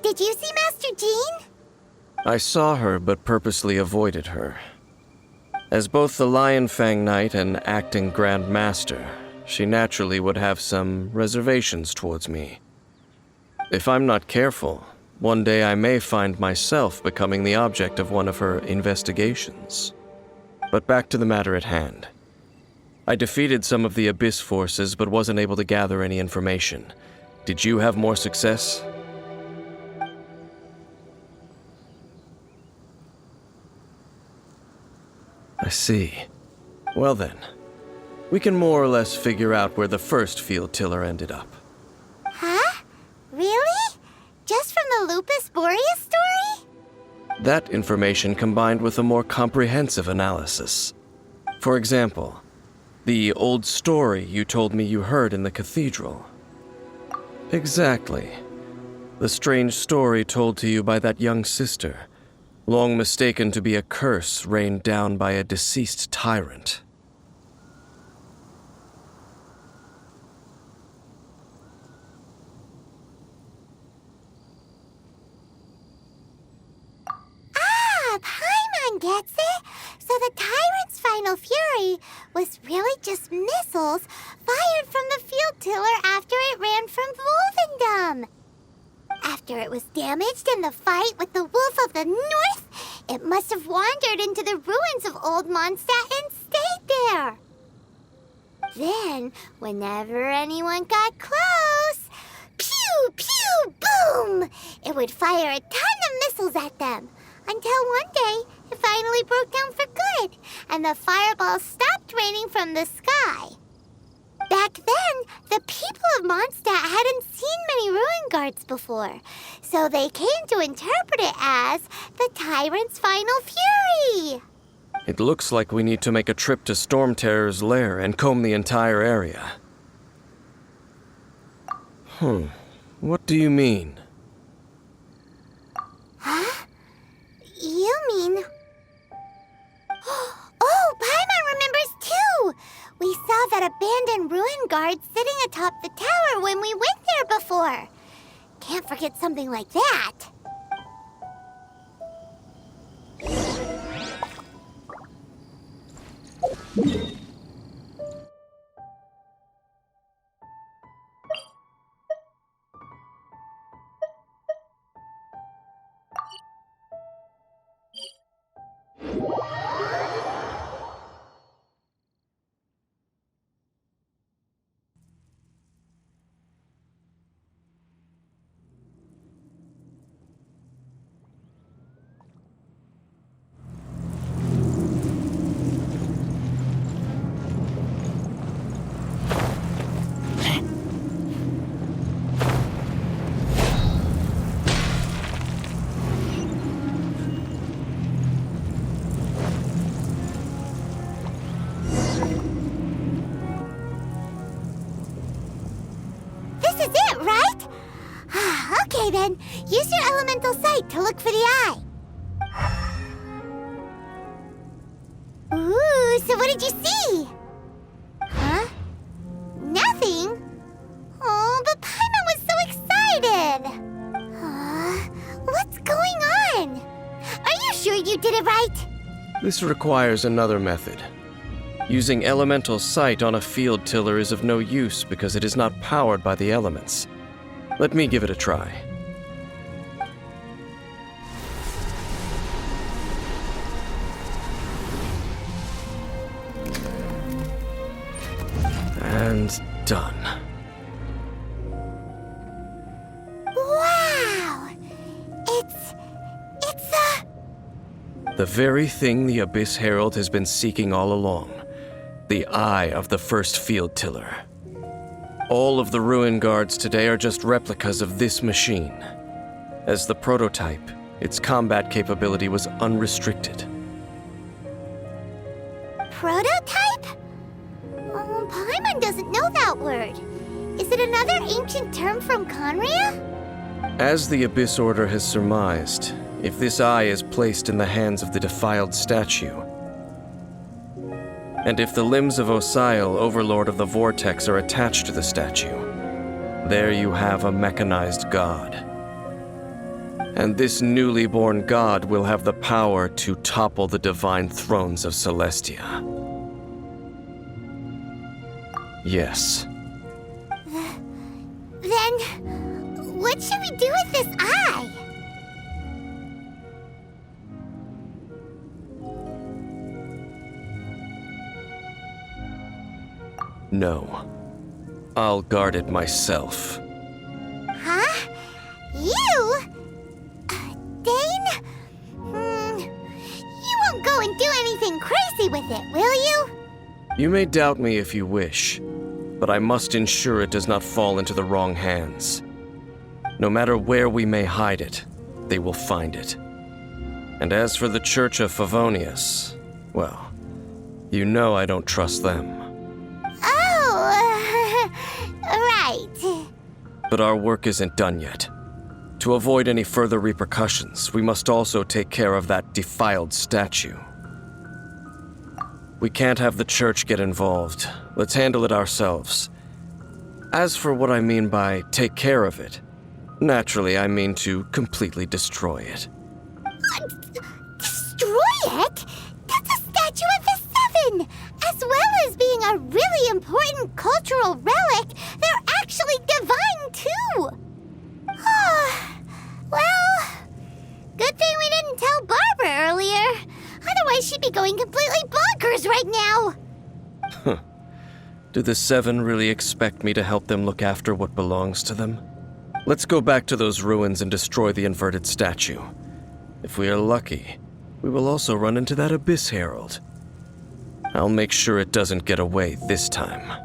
Did you see Master Jean? I saw her, but purposely avoided her. As both the Lion Fang Knight and acting Grand Master, she naturally would have some reservations towards me. If I'm not careful, one day I may find myself becoming the object of one of her investigations. But back to the matter at hand. I defeated some of the Abyss forces, but wasn't able to gather any information. Did you have more success? I see. Well then, we can more or less figure out where the first field tiller ended up. Huh? Really? Just from the Lupus Boreas story? That information combined with a more comprehensive analysis. For example, the old story you told me you heard in the cathedral. Exactly. The strange story told to you by that young sister, long mistaken to be a curse rained down by a deceased tyrant. Paimon gets it! So the tyrant's final fury was really just missiles fired from the field tiller after it ran from Wolvendom. After it was damaged in the fight with the Wolf of the North, it must have wandered into the ruins of Old Mondstadt and stayed there. Then, whenever anyone got close, pew, pew, boom! It would fire a ton of missiles at them, until one day it finally broke down for good, and the fireballs stopped raining from the sky. Back then, the people of Mondstadt hadn't seen many ruin guards before, so they came to interpret it as the tyrant's final fury. It looks like we need to make a trip to Storm Terror's lair and comb the entire area. What do you mean? Huh? You mean... Oh, Paimon remembers too! We saw that abandoned ruin guard sitting atop the tower when we went there before. Can't forget something like that. This is it, right? Okay then, use your elemental sight to look for the eye. Ooh, so what did you see? Huh? Nothing? Oh, but Paimon was so excited. What's going on? Are you sure you did it right? This requires another method. Using elemental sight on a field tiller is of no use because it is not powered by the elements. Let me give it a try. And done. The very thing the Abyss Herald has been seeking all along. The eye of the first field tiller. All of the ruin guards today are just replicas of this machine. As the prototype, its combat capability was unrestricted. Prototype? Paimon doesn't know that word. Is it another ancient term from Conria? As the Abyss Order has surmised, if this eye is placed in the hands of the defiled statue, and if the limbs of Osial, Overlord of the Vortex, are attached to the statue, there you have a mechanized god. And this newly born god will have the power to topple the divine thrones of Celestia. Yes. Then, what should we do with this eye? No. I'll guard it myself. Huh? You? Dane? You won't go and do anything crazy with it, will you? You may doubt me if you wish, but I must ensure it does not fall into the wrong hands. No matter where we may hide it, they will find it. And as for the Church of Favonius, well, you know I don't trust them. Oh, right. But our work isn't done yet. To avoid any further repercussions, we must also take care of that defiled statue. We can't have the church get involved. Let's handle it ourselves. As for what I mean by take care of it, naturally I mean to completely destroy it. Destroy it? That's a statue of the Seven! As well as being a really important cultural relic, they're actually divine too! Well, good thing we didn't tell Barbara earlier. Otherwise she'd be going completely bonkers right now! Do the Seven really expect me to help them look after what belongs to them? Let's go back to those ruins and destroy the inverted statue. If we are lucky, we will also run into that Abyss Herald. I'll make sure it doesn't get away this time.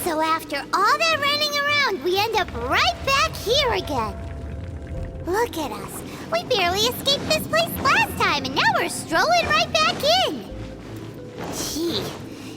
So after all that running around, we end up right back here again. Look at us. We barely escaped this place last time, and now we're strolling right back in. Gee,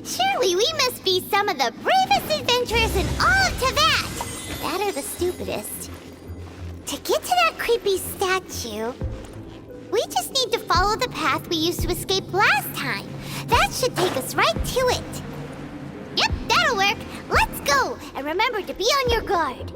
surely we must be some of the bravest adventurers in all of Teyvat. That or the stupidest. To get to that creepy statue, we just need to follow the path we used to escape last time. That should take us right to it. Yep, that'll work. Let's go! And remember to be on your guard.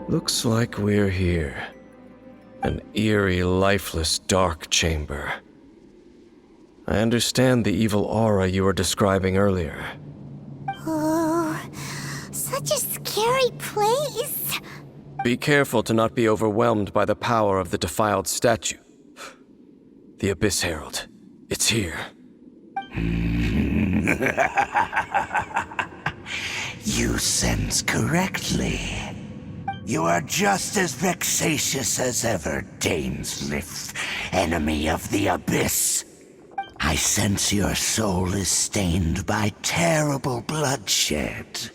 Looks like we're here. An eerie, lifeless, dark chamber. I understand the evil aura you were describing earlier. Oh, such a scary place. Be careful to not be overwhelmed by the power of the defiled statue. The Abyss Herald. It's here. You sense correctly. You are just as vexatious as ever, Dainsleif, enemy of the Abyss. I sense your soul is stained by terrible bloodshed,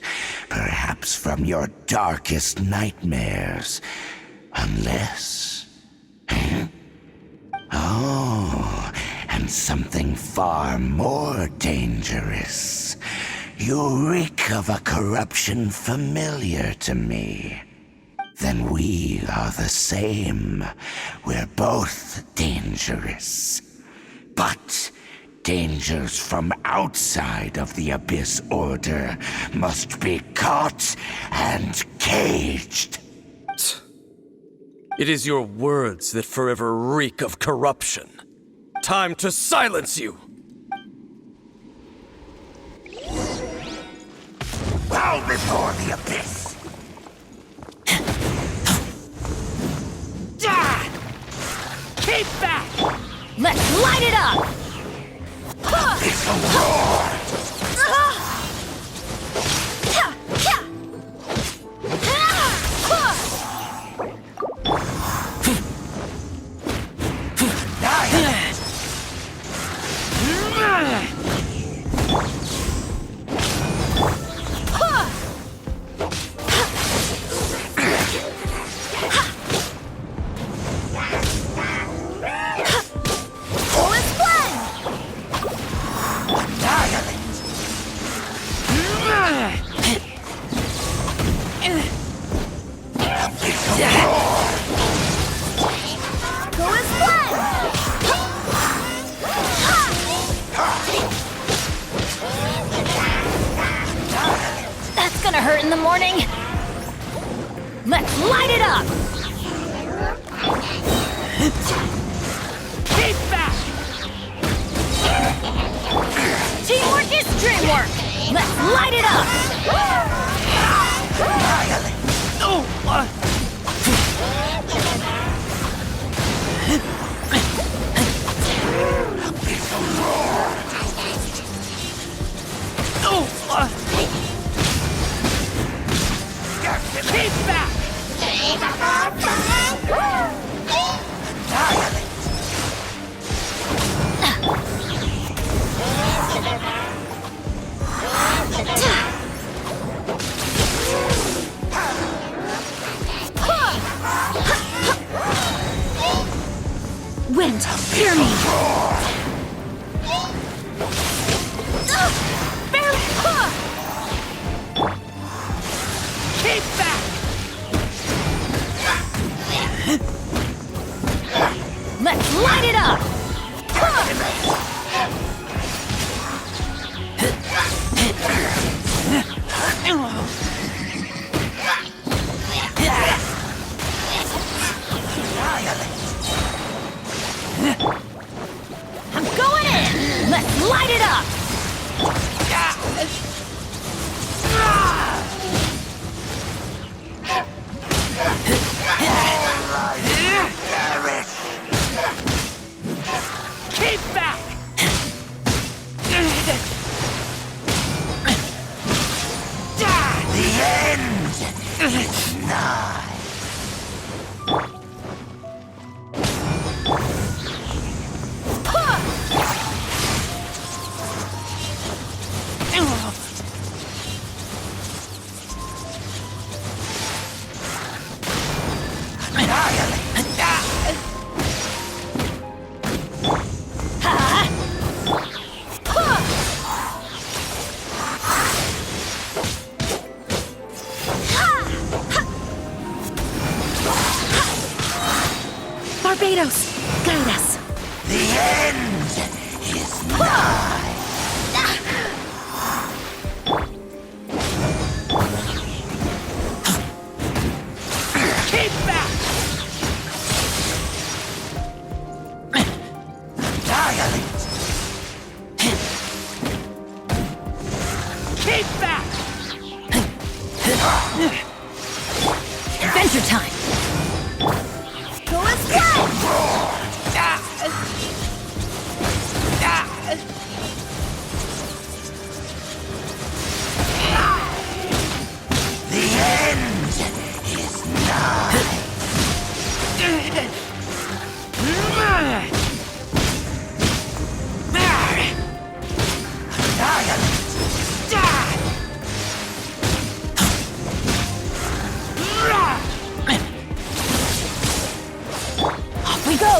perhaps from your darkest nightmares. Unless... Oh, and something far more dangerous. You reek of a corruption familiar to me. Then we are the same. We're both dangerous. But dangers from outside of the Abyss Order must be caught and caged. It is your words that forever reek of corruption. Time to silence you! Bow before the Abyss! Keep back! Let's light it up! It's a roar! That's gonna hurt in the morning. Let's light it up! Keep back! Teamwork is dreamwork! Let's light it up! Keep back! Wind, hear me! Keep back! Let's light it up! I'm going in! Let's light it up! Keep back! The end is nigh. Barbados, guide us. The end is nigh. Adventure time! Go as well! The end is nigh. Off we go!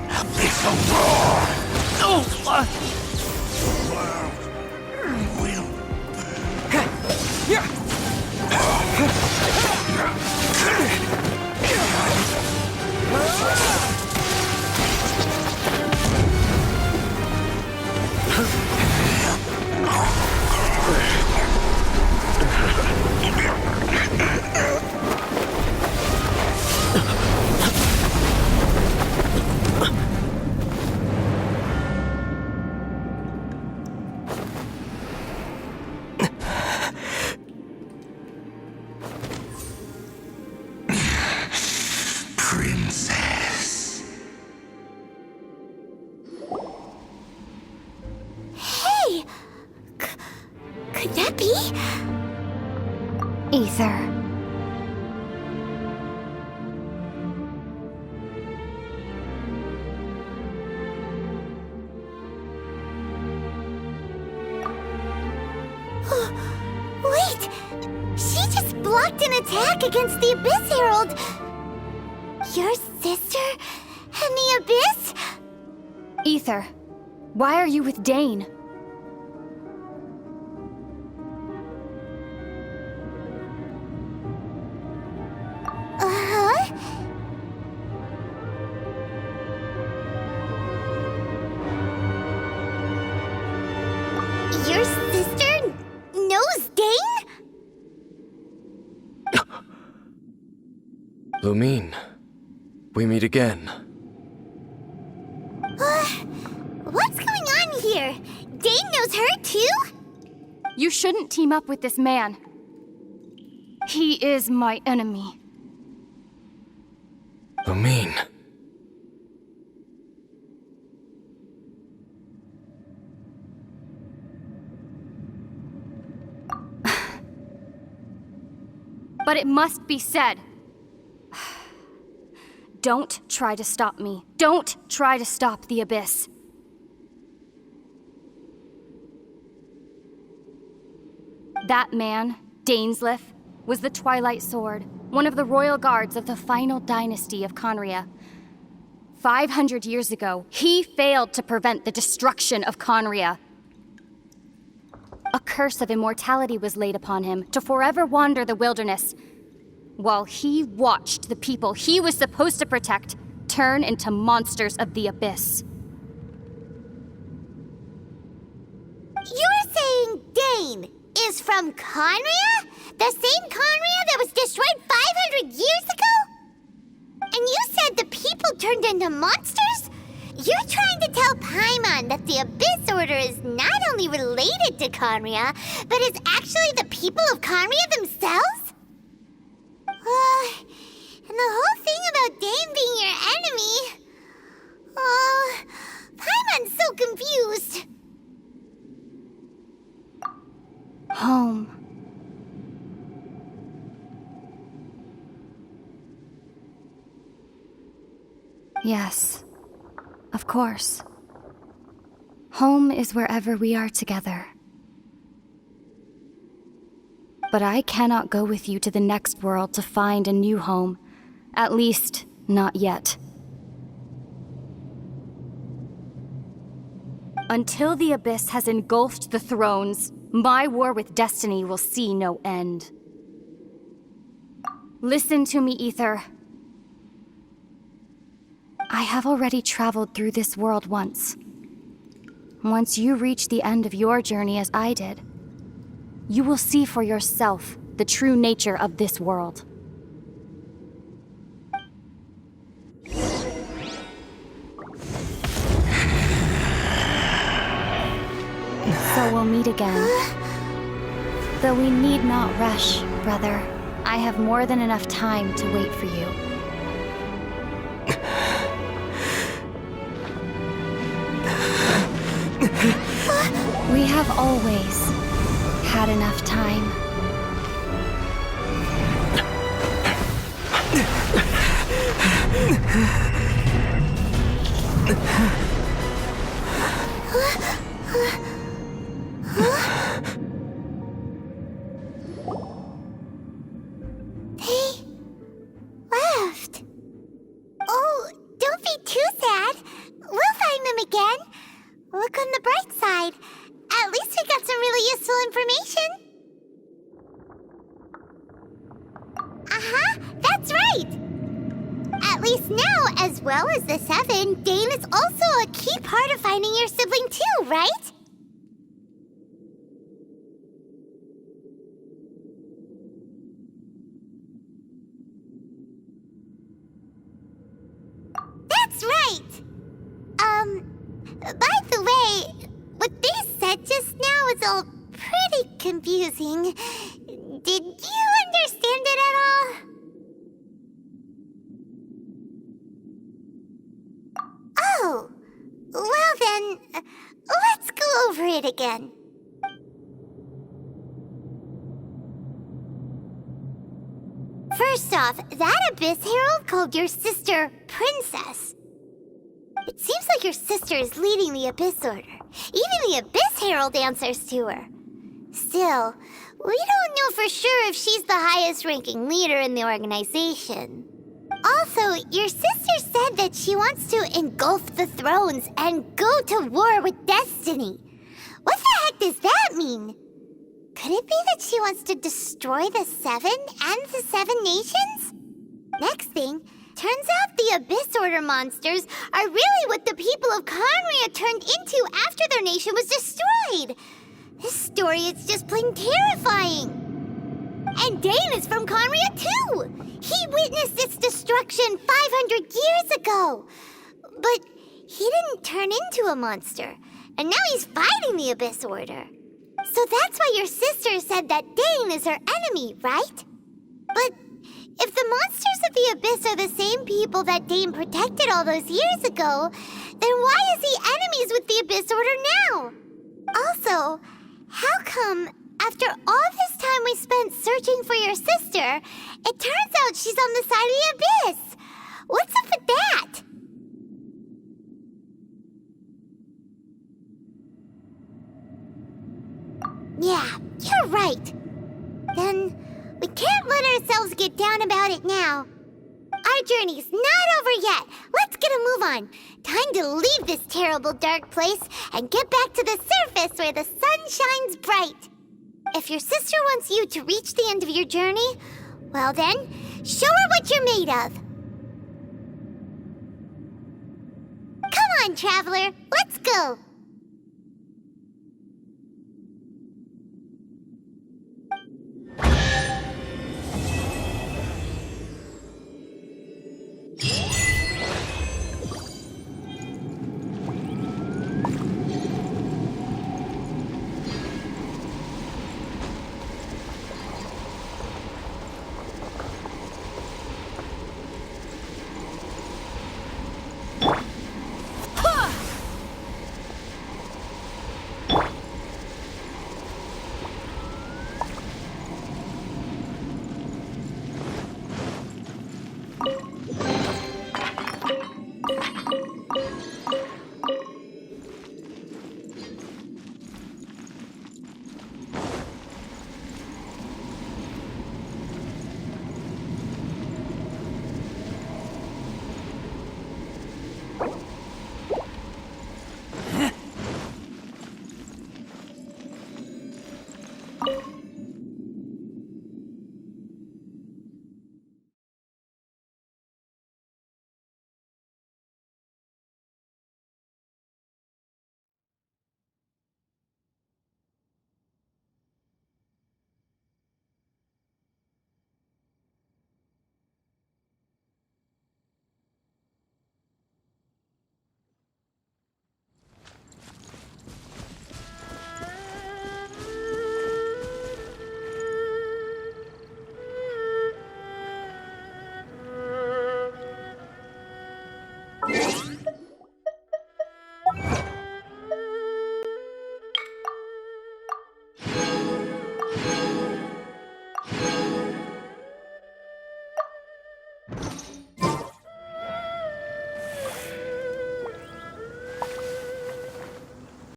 Abyssal roar. Will Princess. Hey! Could that be? Ether. Wait! She just blocked an attack against the Abyss Herald! Your sister and the Abyss? Ether. Why are you with Dane? Uh-huh. Your sister knows Dane? Lumine, we meet again. What's going on here? Dane knows her too? You shouldn't team up with this man. He is my enemy. Lumine. But it must be said. Don't try to stop me. Don't try to stop the Abyss. That man, Dainsleif, was the Twilight Sword, one of the royal guards of the final dynasty of Conria. 500 years ago, he failed to prevent the destruction of Conria. A curse of immortality was laid upon him to forever wander the wilderness, while he watched the people he was supposed to protect turn into monsters of the Abyss. You're saying Dane is from Conria? The same Conria that was destroyed 500 years ago? And you said the people turned into monsters? You're trying to tell Paimon that the Abyss Order is not only related to Conria, but is actually the people of Conria themselves? And the whole thing about Dane being your enemy... Paimon's so confused. Home. Yes, of course. Home is wherever we are together. But I cannot go with you to the next world to find a new home. At least, not yet. Until the Abyss has engulfed the thrones, my war with destiny will see no end. Listen to me, Ether. I have already traveled through this world once. Once you reach the end of your journey as I did, you will see for yourself the true nature of this world. So we'll meet again. Though we need not rush, brother. I have more than enough time to wait for you. We have always had enough time. They left. Oh, don't be too sad. We'll find them again. Look on the bright side. At least we got some really useful information. That's right. At least now, as well as the 7, Dane is also a key part of finding your sibling too, right? That's right. By the way, what they said just now is all pretty confusing. Did you understand it at all? Oh, well then, let's go over it again. First off, that Abyss Herald called your sister Princess. It seems like your sister is leading the Abyss Order. Even the Abyss Herald answers to her. Still, we don't know for sure if she's the highest-ranking leader in the organization. Also, your sister said that she wants to engulf the thrones and go to war with Destiny. What the heck does that mean? Could it be that she wants to destroy the 7 and the 7 nations? Next thing, turns out the Abyss Order monsters are really what the people of Conria turned into after their nation was destroyed. This story is just plain terrifying. And Dane is from Conria too. He witnessed its destruction 500 years ago. But he didn't turn into a monster. And now he's fighting the Abyss Order. So that's why your sister said that Dane is her enemy, right? But if the monsters of the Abyss are the same people that Dane protected all those years ago, then why is he enemies with the Abyss Order now? Also, how come after all this time we spent searching for your sister, it turns out she's on the side of the Abyss? What's up with that? Yeah, you're right. Then we can't let ourselves get down about it now. Our journey's not over yet. Let's get a move on. Time to leave this terrible dark place and get back to the surface where the sun shines bright. If your sister wants you to reach the end of your journey, well then, show her what you're made of. Come on, traveler, let's go.